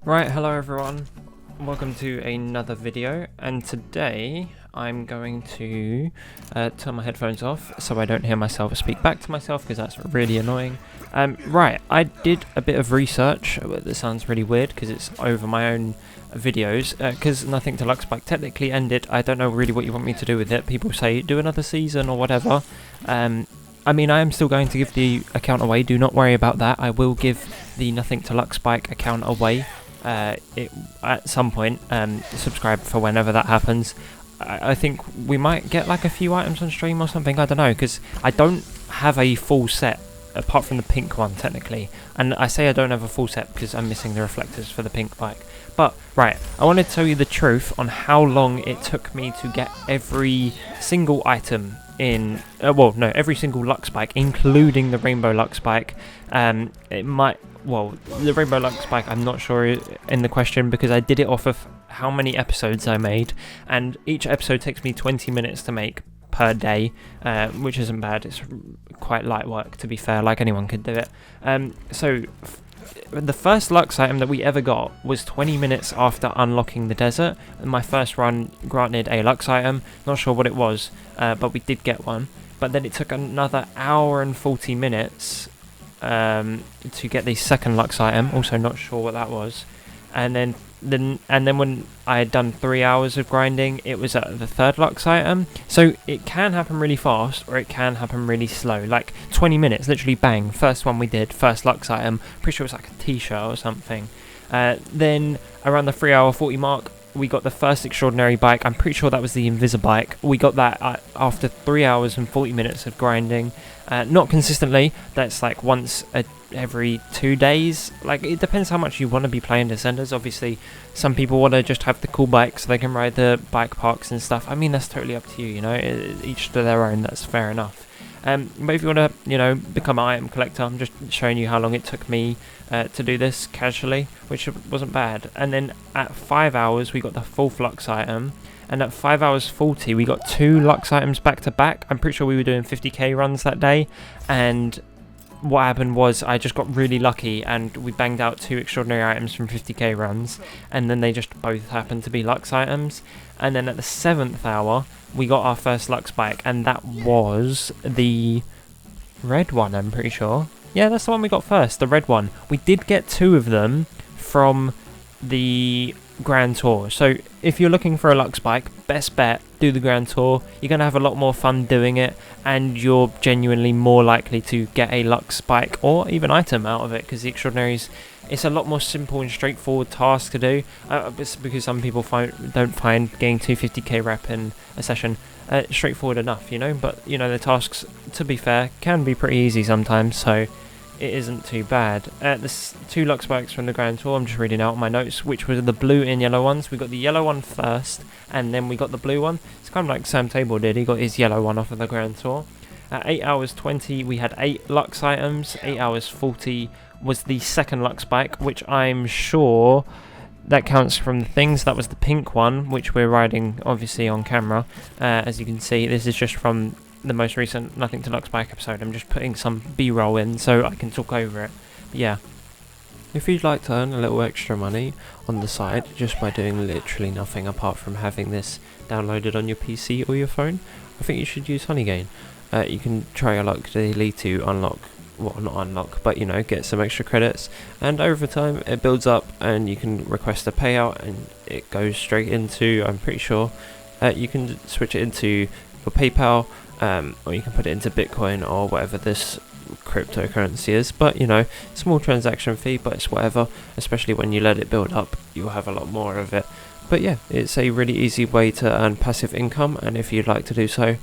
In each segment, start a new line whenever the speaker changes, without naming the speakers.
Right, hello everyone, welcome to another video, and today I'm going to turn my headphones off so I don't hear myself speak back to myself because that's really annoying. Right, I did a bit of research. This sounds really weird because it's over my own videos, because Nothing to Luxbike technically ended. I don't know really what you want me to do with it. People say do another season or whatever. I mean, I am still going to give the account away, do not worry about that. I will give the Nothing to Luxbike account away at some point. Subscribe for whenever that happens. I think we might get like a few items on stream or something, I don't know, because I don't have a full set apart from the pink one technically, and I say I don't have a full set because I'm missing the reflectors for the pink bike. But right, I want to tell you the truth on how long it took me to get every single item in every single Lux bike, including the Rainbow Lux bike. The Rainbow Lux bike, I'm not sure in the question because I did it off of how many episodes I made, and each episode takes me 20 minutes to make per day, which isn't bad. It's quite light work, to be fair, like anyone could do it. The first Lux item that we ever got was 20 minutes after unlocking the desert. My first run granted a Lux item, not sure what it was, but we did get one. But then it took another hour and 40 minutes to get the second Lux item, also not sure what that was. And then when I had done 3 hours of grinding, it was at the third Lux item. So it can happen really fast, or it can happen really slow. Like 20 minutes, literally bang, first one we did, first Lux item, pretty sure it was like a t-shirt or something. Then around the 3 hour 40 mark, we got the first extraordinary bike. I'm pretty sure that was the Invisibike. We got that after 3 hours and 40 minutes of grinding. Not consistently, that's like once every 2 days. Like, it depends how much you want to be playing Descenders. Obviously, some people want to just have the cool bike so they can ride the bike parks and stuff. I mean, that's totally up to you, you know, each to their own, that's fair enough. But if you want to, become an item collector, I'm just showing you how long it took me to do this casually, which wasn't bad. And then at 5 hours, we got the full Lux item. And at 5 hours 40, we got 2 Lux items back to back. I'm pretty sure we were doing 50k runs that day. And what happened was I just got really lucky and we banged out 2 extraordinary items from 50k runs. And then they just both happened to be Lux items. And then at the 7th hour, we got our first Lux bike. And that was the red one, I'm pretty sure. Yeah, that's the one we got first, the red one. We did get 2 of them from the Grand Tour. So if you're looking for a Lux bike, best bet, do the Grand Tour. You're going to have a lot more fun doing it, and you're genuinely more likely to get a Lux bike or even item out of it, because the Extraordinaries, it's a lot more simple and straightforward task to do. It's because some people don't find getting 250k rep in a session straightforward enough, but the tasks, to be fair, can be pretty easy sometimes, so it isn't too bad. There's 2 Lux bikes from the Grand Tour. I'm just reading out my notes, which were the blue and yellow ones. We got the yellow one first, and then we got the blue one. It's kind of like Sam Table did. He got his yellow one off of the Grand Tour. At 8 hours 20, we had 8 Lux items. 8 hours 40 was the second Lux bike, which I'm sure that counts from the things. That was the pink one, which we're riding obviously on camera. As you can see, this is just from the most recent Nothing to Lux bike episode. I'm just putting some B-roll in so I can talk over it. But yeah, if you'd like to earn a little extra money on the side just by doing literally nothing apart from having this downloaded on your PC or your phone, I think you should use Honeygain. You can try your luck daily to unlock, well, not unlock, but get some extra credits, and over time it builds up and you can request a payout and it goes straight into, I'm pretty sure, you can switch it into your PayPal, or you can put it into Bitcoin or whatever this cryptocurrency is. But small transaction fee, but it's whatever, especially when you let it build up, you'll have a lot more of it. But yeah, it's a really easy way to earn passive income, and if you'd like to do so,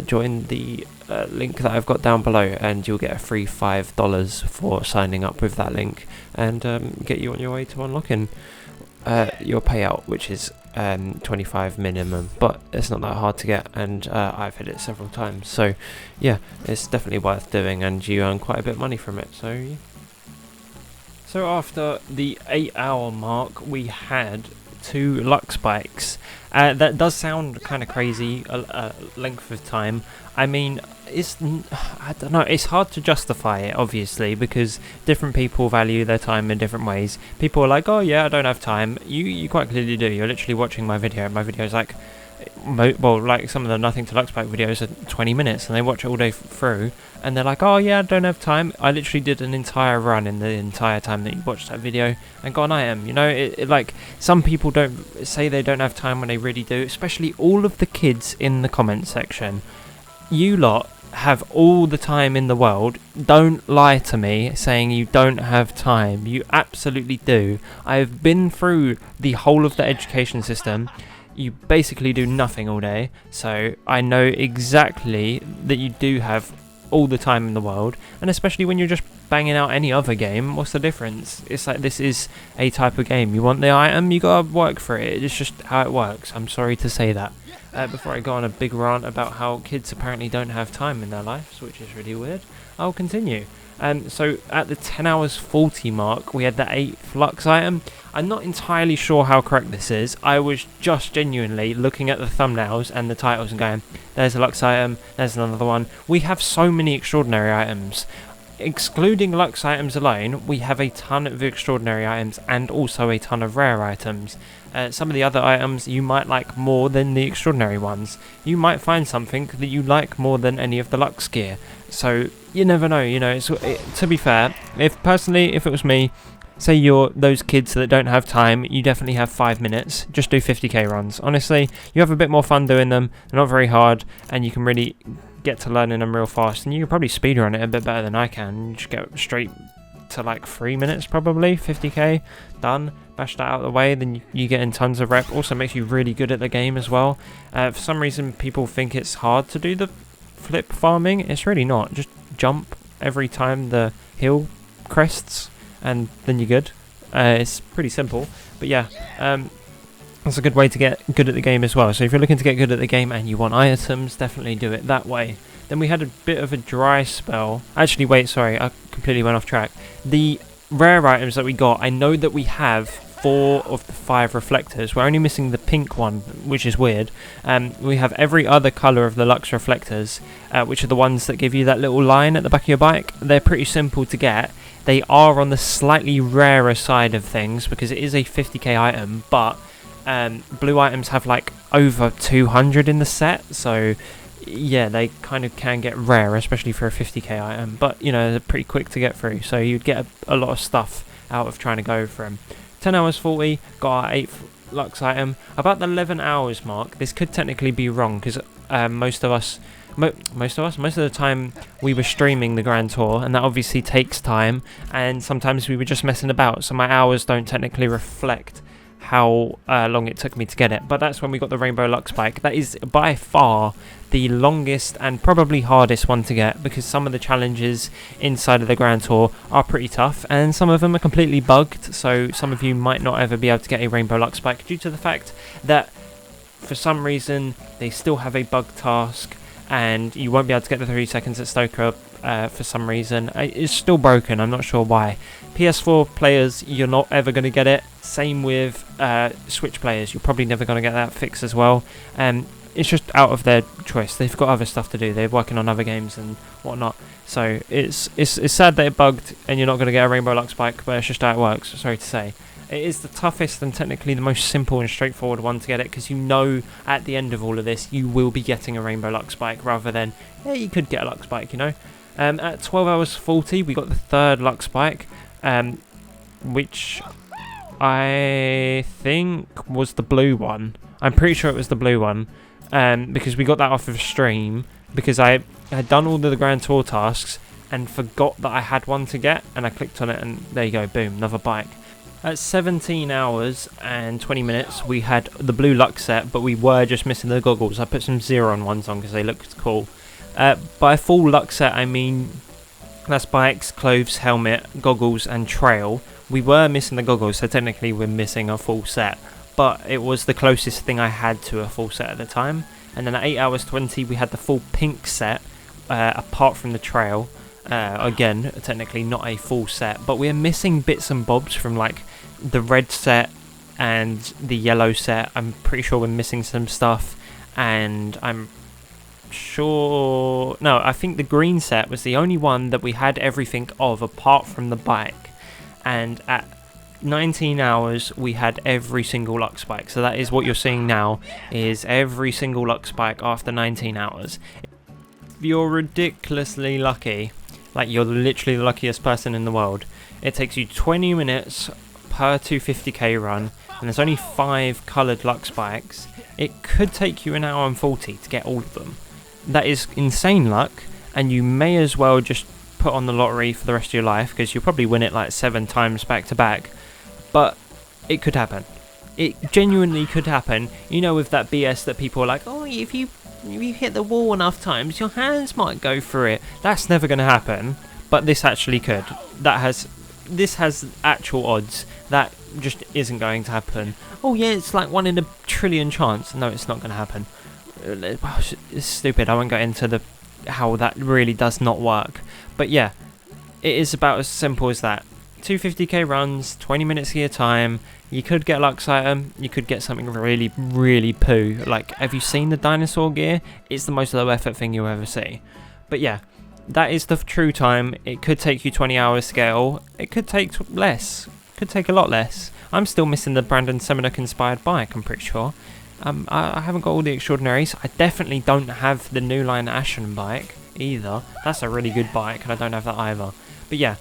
join the link that I've got down below, and you'll get a free $5 for signing up with that link, and get you on your way to unlocking your payout, which is 25 minimum, but it's not that hard to get, and I've hit it several times, so yeah, it's definitely worth doing, and you earn quite a bit of money from it. So yeah. So after the 8 hour mark, we had 2 Lux bikes. That does sound kind of crazy, a length of time. I mean, I don't know, it's hard to justify it, obviously, because different people value their time in different ways. People are like, oh yeah, I don't have time. You quite clearly do. You're literally watching my video. My video's like, well, like some of the Nothing to Lux Bike videos are 20 minutes, and they watch it all day through, and they're like, oh yeah, I don't have time. I literally did an entire run in the entire time that you watched that video and got an item. You know, like, some people don't say they don't have time when they really do, especially all of the kids in the comment section. You lot have all the time in the world. Don't lie to me saying you don't have time. You absolutely do. I have been through the whole of the education system. You basically do nothing all day, so I know exactly that you do have all the time in the world, and especially when you're just banging out any other game, what's the difference? It's like, this is a type of game. You want the item, you gotta work for it. It's just how it works. I'm sorry to say that. Before I go on a big rant about how kids apparently don't have time in their lives, which is really weird, I'll continue. So at the 10 hours 40 mark, we had the 8th Lux item. I'm not entirely sure how correct this is. I was just genuinely looking at the thumbnails and the titles and going, there's a Lux item, there's another one. We have so many extraordinary items. Excluding Lux items alone, we have a ton of extraordinary items and also a ton of rare items. Some of the other items you might like more than the extraordinary ones. You might find something that you like more than any of the Lux gear. So you never know, you know. To be fair, if it was me, say you're those kids that don't have time, you definitely have 5 minutes. Just do 50k runs. Honestly, you have a bit more fun doing them. They're not very hard, and you can really get to learning them real fast. And you can probably speedrun it a bit better than I can. You just get straight to like 3 minutes probably. 50k done. Bash that out of the way, then you get in tons of rep. Also makes you really good at the game as well. For some reason, people think it's hard to do the flip farming. It's really not. Just jump every time the hill crests, and then you're good. It's pretty simple, but yeah, that's a good way to get good at the game as well. So if you're looking to get good at the game and you want items, definitely do it that way. Then we had a bit of a dry spell. Actually, wait, sorry, I completely went off track. The rare items that we got, I know that we have 4 of the 5 reflectors. We're only missing the pink one, which is weird. We have every other colour of the Lux reflectors, which are the ones that give you that little line at the back of your bike. They're pretty simple to get. They are on the slightly rarer side of things because it is a 50k item, but blue items have like over 200 in the set, so yeah, they kind of can get rare, especially for a 50k item, but you know, they're pretty quick to get through, so you'd get a lot of stuff out of trying to go for them. 10 hours 40, got our 8th Lux item. About the 11 hours mark, this could technically be wrong, because most of the time we were streaming the Grand Tour, and that obviously takes time, and sometimes we were just messing about, so my hours don't technically reflect how long it took me to get it. But that's when we got the Rainbow Lux bike. That is by far the longest and probably hardest one to get, because some of the challenges inside of the Grand Tour are pretty tough, and some of them are completely bugged, so some of you might not ever be able to get a Rainbow Lux bike due to the fact that for some reason they still have a bug task, and you won't be able to get the 3 seconds at Stoker for some reason. It's still broken, I'm not sure why. PS4 players, you're not ever going to get it. Same with Switch players, you're probably never going to get that fixed as well. It's just out of their choice. They've got other stuff to do. They're working on other games and whatnot. So it's sad that it bugged and you're not going to get a Rainbow Lux bike, but it's just how it works, sorry to say. It is the toughest and technically the most simple and straightforward one to get it, because you know at the end of all of this you will be getting a Rainbow Lux bike, rather than, yeah, you could get a Lux bike, you know. At 12 hours 40 we got the 3rd Lux bike, which I think was the blue one. I'm pretty sure it was the blue one, because we got that off of stream, because I had done all of the Grand Tour tasks and forgot that I had one to get, and I clicked on it and there you go, boom, another bike. At 17 hours and 20 minutes we had the blue Lux set, but we were just missing the goggles. I put some Xeron ones on because they looked cool. By full Lux set I mean that's bikes, clothes, helmet, goggles and trail. We were missing the goggles, so technically we're missing a full set, but it was the closest thing I had to a full set at the time. And then at 8 hours 20 we had the full pink set, apart from the trail. Again, technically not a full set, but we're missing bits and bobs from like the red set and the yellow set. I'm pretty sure we're missing some stuff, and I'm sure. No, I think the green set was the only one that we had everything of apart from the bike. And at 19 hours, we had every single luck spike. So that is what you're seeing now, is every single luck spike after 19 hours. If you're ridiculously lucky, like you're literally the luckiest person in the world, it takes you 20 minutes per 250k run, and there's only 5 coloured luck spikes. It could take you an hour and 40 to get all of them. That is insane luck, and you may as well just put on the lottery for the rest of your life, because you'll probably win it like 7 times back to back. But it could happen. It genuinely could happen. You know, with that BS that people are like, oh, if you hit the wall enough times, your hands might go through it. That's never going to happen. But this actually could. This has actual odds. That just isn't going to happen. Oh yeah, it's like 1 in a trillion chance. No, it's not going to happen. It's stupid. I won't go into how that really does not work. But yeah, it is about as simple as that. 250k runs, 20 minutes of your time. You could get a Lux item, you could get something really, really poo. Like, have you seen the dinosaur gear? It's the most low effort thing you'll ever see. But yeah, that is the true time. It could take you 20 hours to get all. It could take less. Could take a lot less. I'm still missing the Brandon Semenuk inspired bike, I'm pretty sure. I haven't got all the extraordinaries. I definitely don't have the New Line Ashen bike either. That's a really good bike, and I don't have that either. But yeah,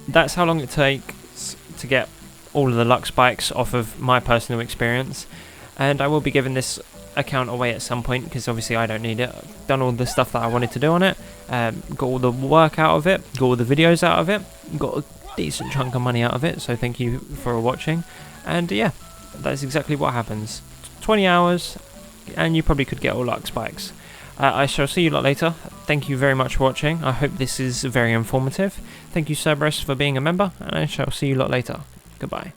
that's how long it takes to get all of the Lux bikes off of my personal experience. And I will be giving this account away at some point, because obviously I don't need it. I've done all the stuff that I wanted to do on it, got all the work out of it, got all the videos out of it, got a decent chunk of money out of it, so thank you for watching. And yeah, that's exactly what happens. 20 hours and you probably could get all Lux bikes. I shall see you lot later. Thank you very much for watching. I hope this is very informative. Thank you Cerberus for being a member, and I shall see you lot later. Goodbye.